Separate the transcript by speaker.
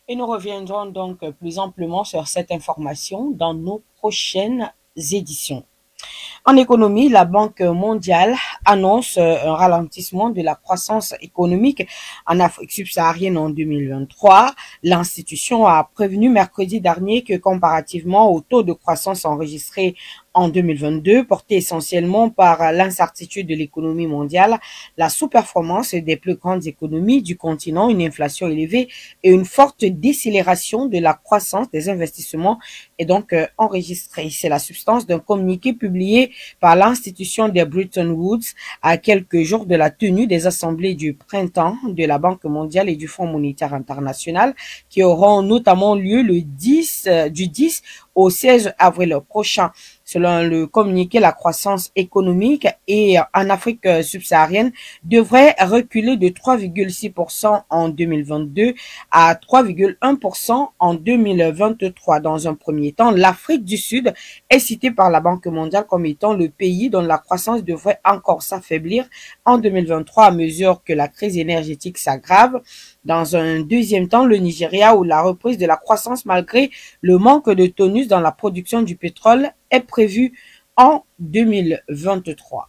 Speaker 1: Et nous reviendrons donc plus amplement sur cette information dans nos prochaines éditions. En économie, la Banque mondiale annonce un ralentissement de la croissance économique en Afrique subsaharienne en 2023. L'institution a prévenu mercredi dernier que comparativement au taux de croissance enregistré en 2022, porté essentiellement par l'incertitude de l'économie mondiale, la sous-performance des plus grandes économies du continent, une inflation élevée et une forte décélération de la croissance des investissements est donc enregistrée. C'est la substance d'un communiqué publié par l'institution des Bretton Woods à quelques jours de la tenue des assemblées du printemps de la Banque mondiale et du Fonds monétaire international qui auront notamment lieu du 10 au 16 avril prochain. Selon le communiqué, la croissance économique en Afrique subsaharienne devrait reculer de 3,6% en 2022 à 3,1% en 2023. Dans un premier temps, l'Afrique du Sud est citée par la Banque mondiale comme étant le pays dont la croissance devrait encore s'affaiblir en 2023 à mesure que la crise énergétique s'aggrave. Dans un deuxième temps, le Nigeria, où la reprise de la croissance malgré le manque de tonus dans la production du pétrole est prévue en 2023.